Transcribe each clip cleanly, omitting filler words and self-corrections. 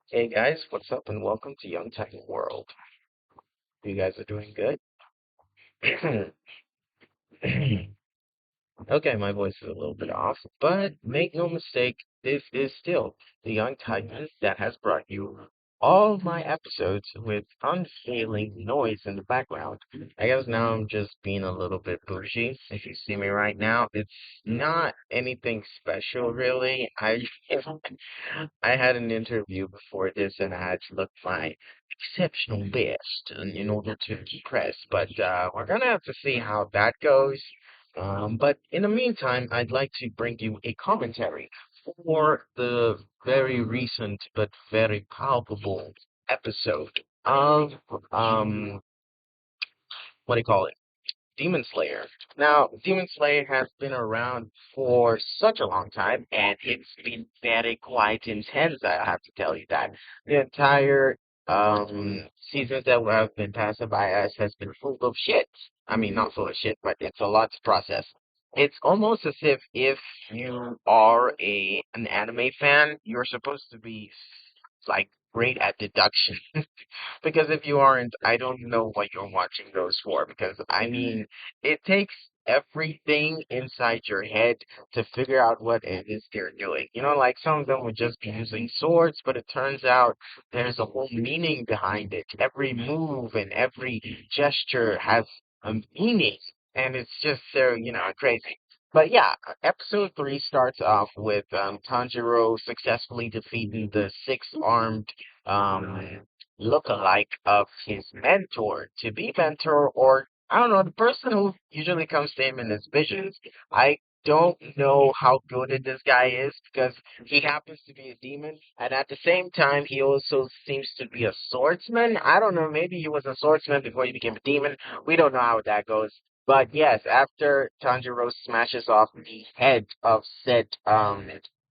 Hey guys, what's up and welcome to Young Tech World. You guys are doing good? Okay, my voice is a little bit off, but make no mistake, this is still the Young Titan that has brought you all my episodes with unfailing noise in the background. I guess now I'm just being a little bit bougie. If you see me right now, it's not anything special really. I had an interview before this and I had to look my exceptional best in order to impress, but we're gonna have to see how that goes. But in the meantime, I'd like to bring you a commentary for the very recent but very palpable episode of what do you call it? Demon Slayer. Now, Demon Slayer has been around for such a long time, and it's been very quite intense. I have to tell you that the entire seasons that have been passing by us has been full of shit. I mean, not full of shit, but it's a lot to process. It's almost as if you are an anime fan, you're supposed to be like great at deduction. Because if you aren't, I don't know what you're watching those for. Because I mean, it takes everything inside your head to figure out what it is they're doing. You know, like some of them would just be using swords, but it turns out there's a whole meaning behind it. Every move and every gesture has a meaning, and it's just so, crazy. But yeah, episode three starts off with Tanjiro successfully defeating the six-armed look-alike of his mentor, to be mentor, or I don't know, the person who usually comes to him in his visions. I don't know how good this guy is because he happens to be a demon, and at the same time, he also seems to be a swordsman. I don't know, maybe he was a swordsman before he became a demon. We don't know how that goes. But yes, after Tanjiro smashes off the head of said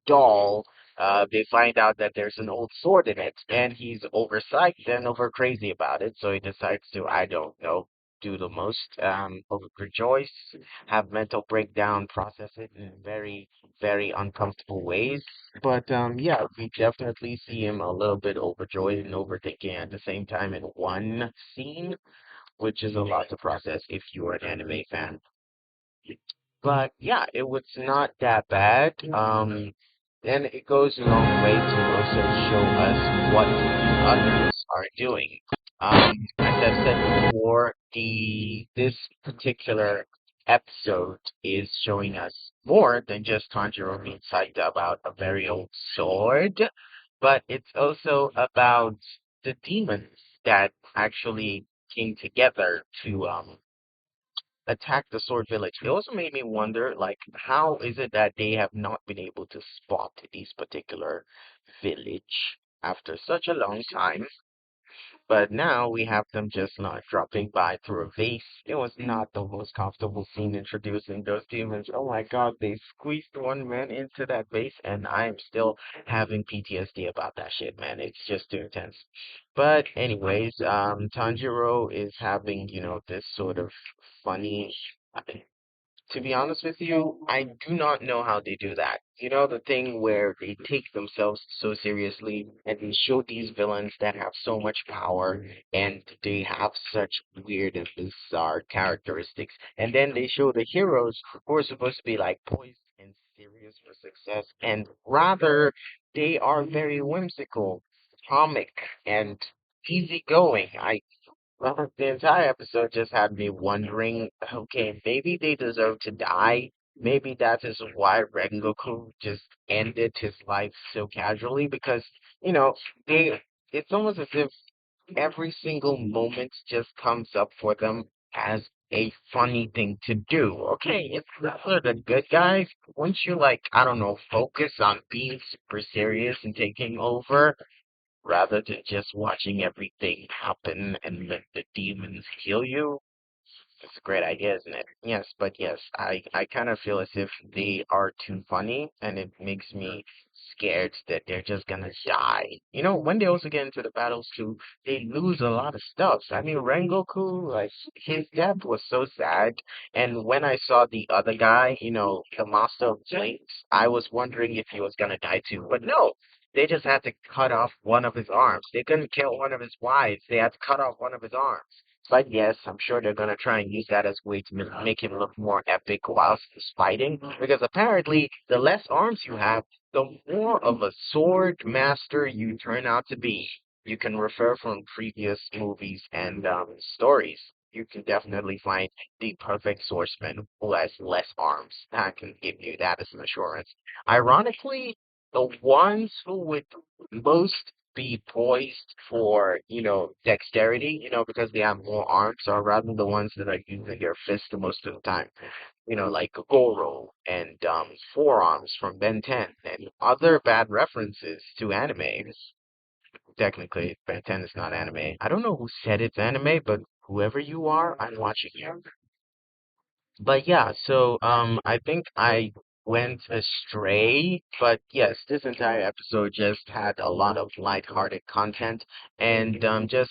doll, they find out that there's an old sword in it, and he's over psyched and over crazy about it. So he decides to, I don't know, do the most, over rejoice, have mental breakdown, process it in very, very uncomfortable ways. But yeah, we definitely see him a little bit overjoyed and overthinking at the same time in one scene, which is a lot to process if you're an anime fan. But yeah, it was not that bad. And it goes a long way to also show us what the others are doing. As I've said before, the this particular episode is showing us more than just Tanjiro being psyched about a very old sword, but it's also about the demons that actually came together to attack the Sword Village. It also made me wonder, like, how is it that they have not been able to spot this particular village after such a long time? But now we have them just not dropping by through a vase. It was not the most comfortable scene introducing those demons. Oh my god, they squeezed one man into that vase, and I'm still having PTSD about that shit, man. It's just too intense. But anyways, Tanjiro is having, this sort of funny. To be honest with you, I do not know how they do that. You know, the thing where they take themselves so seriously and they show these villains that have so much power and they have such weird and bizarre characteristics. And then they show the heroes who are supposed to be like poised and serious for success. And rather, they are very whimsical, comic, and easygoing. The entire episode just had me wondering, okay, maybe they deserve to die. Maybe that is why Rengoku just ended his life so casually because, you know, they it's almost as if every single moment just comes up for them as a funny thing to do. Okay, if those are the good guys, wouldn't you like, I don't know, focus on being super serious and taking over? Rather than just watching everything happen and let the demons kill you. It's a great idea, isn't it? Yes, but yes, I kind of feel as if they are too funny, and it makes me scared that they're just gonna die. You know, when they also get into the battles too, they lose a lot of stuff. I mean, Rengoku, like his death was so sad, and when I saw the other guy, the Master of Flames, I was wondering if he was gonna die too, but no. They just had to cut off one of his arms. They couldn't kill one of his wives. They had to cut off one of his arms. But yes, I'm sure they're gonna try and use that as a way to make him look more epic whilst he's fighting. Because apparently, the less arms you have, the more of a sword master you turn out to be. You can refer from previous movies and stories. You can definitely find the perfect swordsman who has less arms. I can give you that as an assurance. Ironically, the ones who would most be poised for, dexterity, because they have more arms, are rather the ones that are using their fists the most of the time. Like Goro and Forearms from Ben 10 and other bad references to anime. Technically, Ben 10 is not anime. I don't know who said it's anime, but whoever you are, I'm watching you. But yeah, so I think I went astray, but yes, this entire episode just had a lot of lighthearted content and just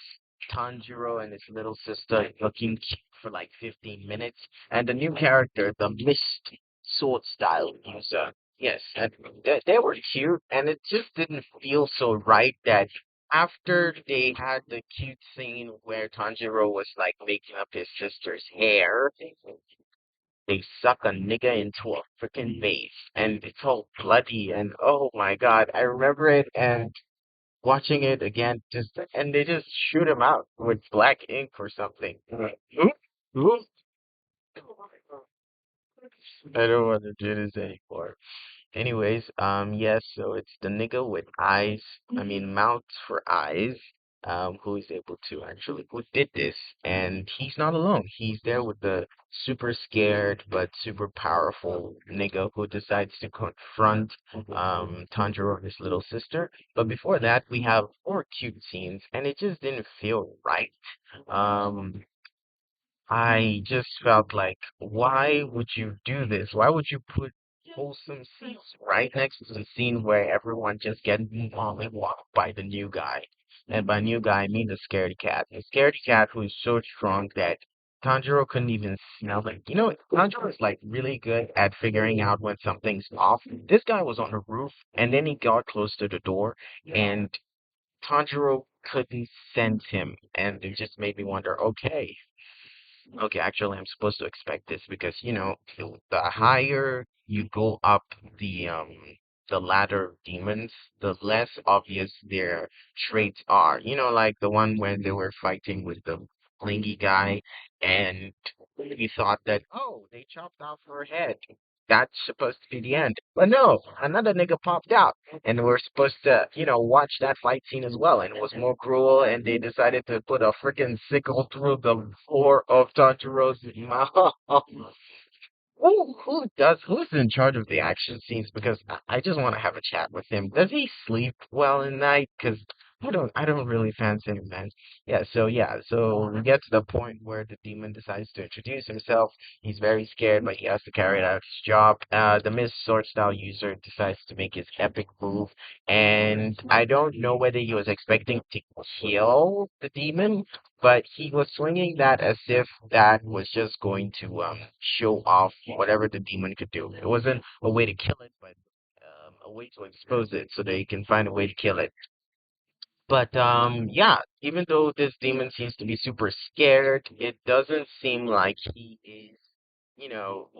Tanjiro and his little sister looking cute for like 15 minutes, and the new character, the Mist Sword Style user. Yes, and they were cute, and it just didn't feel so right that after they had the cute scene where Tanjiro was like making up his sister's hair, they suck a nigga into a freaking vase and it's all bloody and oh my god, I remember it and watching it again just and they just shoot him out with black ink or something. Oop, oop. I don't want to do this anymore. Anyways, yes, so it's the nigga with eyes, I mean mouth for eyes, who is able to actually, who did this, and he's not alone. He's there with the super scared but super powerful nigga who decides to confront Tanjiro and his little sister. But before that, we have more cute scenes, and it just didn't feel right. Um, I just felt like, why would you do this? Why would you put wholesome scenes right next to the scene where everyone just gets mollywopped by the new guy? And by new guy, I mean the scaredy cat. The scaredy cat who is so strong that Tanjiro couldn't even smell it. Tanjiro is like really good at figuring out when something's off. This guy was on the roof, and then he got close to the door, and Tanjiro couldn't sense him, and it just made me wonder, okay, okay, actually, I'm supposed to expect this because, the higher you go up the ladder of demons, the less obvious their traits are. Like the one when they were fighting with the clingy guy, and we thought that, oh, they chopped off her head. That's supposed to be the end. But no, another nigga popped out. And we're supposed to, watch that fight scene as well. And it was more cruel, and they decided to put a freaking sickle through the floor of Tanjiro's mouth. Who's in charge of the action scenes? Because I just want to have a chat with him. Does he sleep well at night? Because I don't really fancy him, man. So we get to the point where the demon decides to introduce himself. He's very scared, but he has to carry out his job. The Mist Sword Style user decides to make his epic move, and I don't know whether he was expecting to kill the demon, but he was swinging that as if that was just going to show off whatever the demon could do. It wasn't a way to kill it, but a way to expose it so that he can find a way to kill it. But yeah, even though this demon seems to be super scared, it doesn't seem like he is, you know,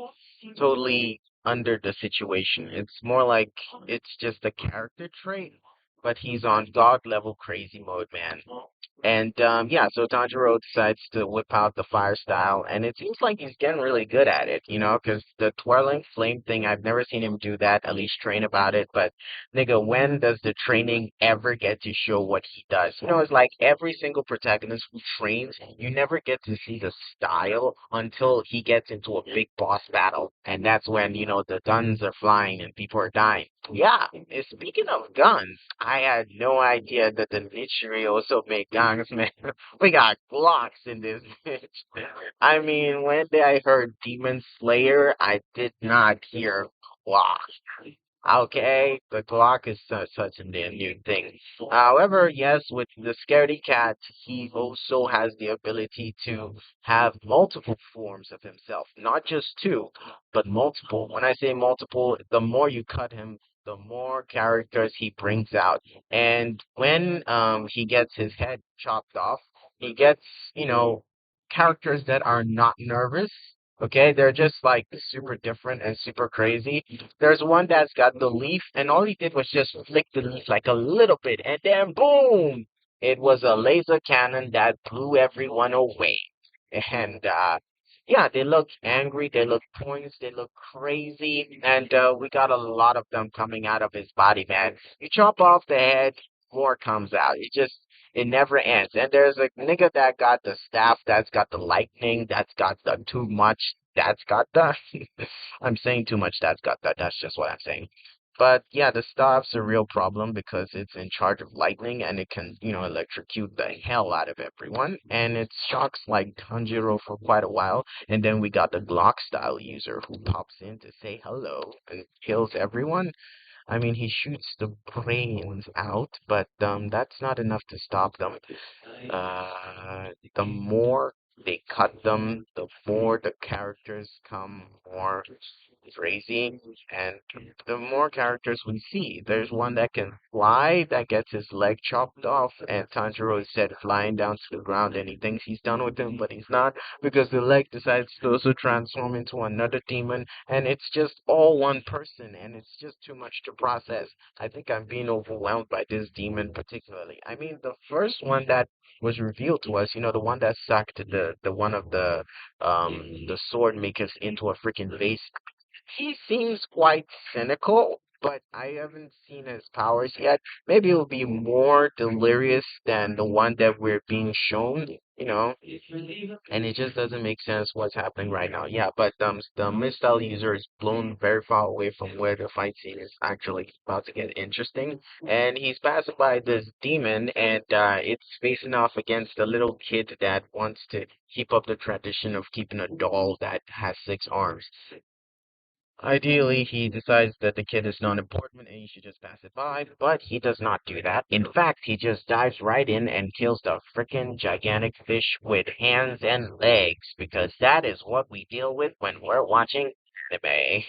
totally under the situation. It's more like it's just a character trait, but he's on god level crazy mode, man. And yeah, so Tanjiro decides to whip out the fire style, and it seems like he's getting really good at it, because the twirling flame thing, I've never seen him do that, at least train about it. But nigga, when does the training ever get to show what he does? It's like every single protagonist who trains, you never get to see the style until he gets into a big boss battle, and that's when, the guns are flying and people are dying. Yeah, speaking of guns, I had no idea that the Nichiri also make guns. Shanks, man. We got Glocks in this bitch. I mean, when I heard Demon Slayer, I did not hear Glock. Okay, the Glock is such a damn new thing. However, yes, with the Scaredy Cat, he also has the ability to have multiple forms of himself, not just two, but multiple. When I say multiple, the more you cut him, the more characters he brings out. And when he gets his head chopped off, he gets, you know, characters that are not nervous. Okay, they're just like super different and super crazy. There's one that's got the leaf, and all he did was just flick the leaf like a little bit, and then boom! It was a laser cannon that blew everyone away. And yeah, they look angry, they look points, they look crazy, and we got a lot of them coming out of his body, man. You chop off the head, more comes out. It never ends. And there's a nigga that got the staff, that's got the lightning, that's got the too much, that's got the. I'm saying too much, that's got that. That's just what I'm saying. But yeah, the staff's a real problem because it's in charge of lightning and it can, electrocute the hell out of everyone. And it shocks like Tanjiro for quite a while. And then we got the Glock style user who pops in to say hello and kills everyone. I mean, he shoots the brains out, but that's not enough to stop them. The more they cut them, the more the characters come more crazy, and the more characters we see. There's one that can fly, that gets his leg chopped off, and Tanjiro is set flying down to the ground, and he thinks he's done with him, but he's not, because the leg decides to also transform into another demon, and it's just all one person, and it's just too much to process. I think I'm being overwhelmed by this demon particularly. I mean, the first one that was revealed to us, the one that sucked the one of the sword makers into a freaking vase. He seems quite cynical, but I haven't seen his powers yet. Maybe it'll be more delirious than the one that we're being shown, and it just doesn't make sense what's happening right now. Yeah, but the missile user is blown very far away from where the fight scene is actually about to get interesting, and he's passed by this demon, and it's facing off against a little kid that wants to keep up the tradition of keeping a doll that has six arms. Ideally, he decides that the kid is not important and he should just pass it by, but he does not do that. In fact, he just dives right in and kills the frickin' gigantic fish with hands and legs, because that is what we deal with when we're watching anime.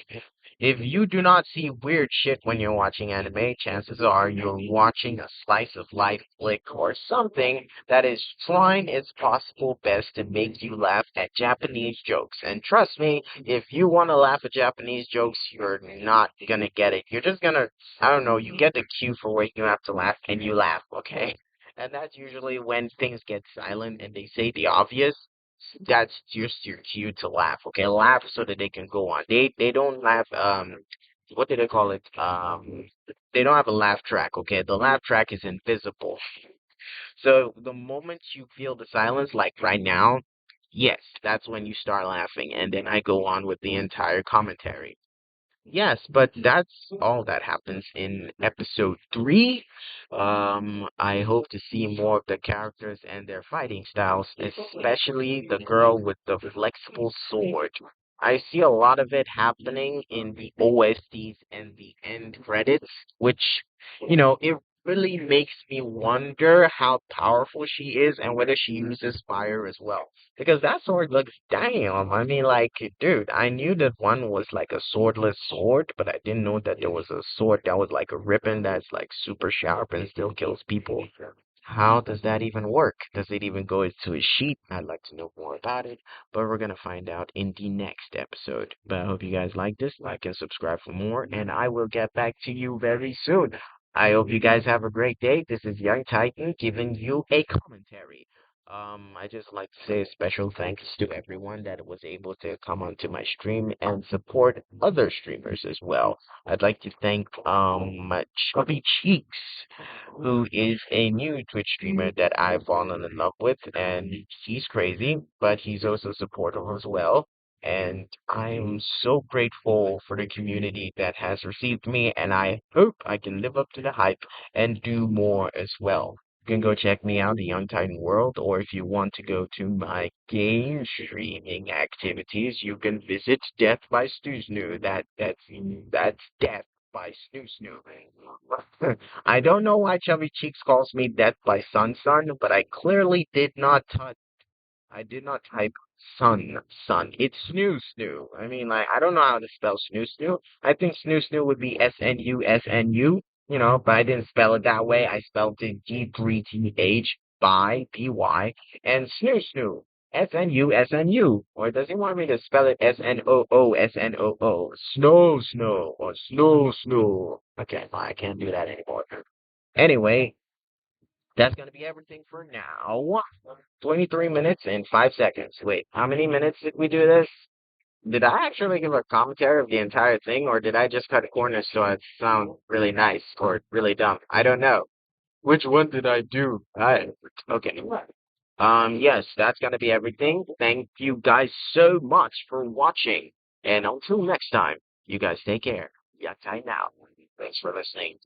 If you do not see weird shit when you're watching anime, chances are you're watching a slice of life flick or something that is trying its possible best to make you laugh at Japanese jokes. And trust me, if you want to laugh at Japanese jokes, you're not gonna get it. You're just gonna, I don't know, you get the cue for where you have to laugh and you laugh, okay? And that's usually when things get silent and they say the obvious. That's just your cue to laugh, okay? Laugh so that they can go on. They don't laugh, what do they call it? They don't have a laugh track, okay? The laugh track is invisible. So the moment you feel the silence, like right now, yes, that's when you start laughing, and then I go on with the entire commentary. Yes, but that's all that happens in episode 3. I hope to see more of the characters and their fighting styles, especially the girl with the flexible sword. I see a lot of it happening in the OSTs and the end credits, which, it really makes me wonder how powerful she is and whether she uses fire as well. Because that sword looks damn. I mean, like, dude, I knew that one was like a swordless sword, but I didn't know that there was a sword that was like a ribbon that's like super sharp and still kills people. How does that even work? Does it even go into a sheet? I'd like to know more about it, but we're gonna find out in the next episode. But I hope you guys like this, like and subscribe for more, and I will get back to you very soon. I hope you guys have a great day. This is Young Titan giving you a commentary. I just like to say a special thanks to everyone that was able to come onto my stream and support other streamers as well. I'd like to thank Chubby Cheeks, who is a new Twitch streamer that I've fallen in love with, and he's crazy, but he's also supportive as well. And I am so grateful for the community that has received me, and I hope I can live up to the hype and do more as well. can go check me out, the Young Titan World, or if you want to go to my game streaming activities, you can visit Death by Snoo Snoo. That's Death by Snoo Snoo. I don't know why Chubby Cheeks calls me Death by Sun Sun, but I did not type sun. It's snoo snoo. I mean, like, I don't know how to spell snoo snoo. I think snoo snoo would be SNU, but I didn't spell it that way. I spelled it D3TH by BY and snoo snoo. SNU. Or does he want me to spell it SNOO? Snow, or snow. Okay, well, I can't do that anymore. Anyway, that's going to be everything for now. 23 minutes and 5 seconds. Wait, how many minutes did we do this? Did I actually give a commentary of the entire thing, or did I just cut corners so it sound really nice or really dumb? I don't know. Which one did I do? Okay. Yes, that's gonna be everything. Thank you guys so much for watching. And until next time, you guys take care. Yeah, time now. Thanks for listening.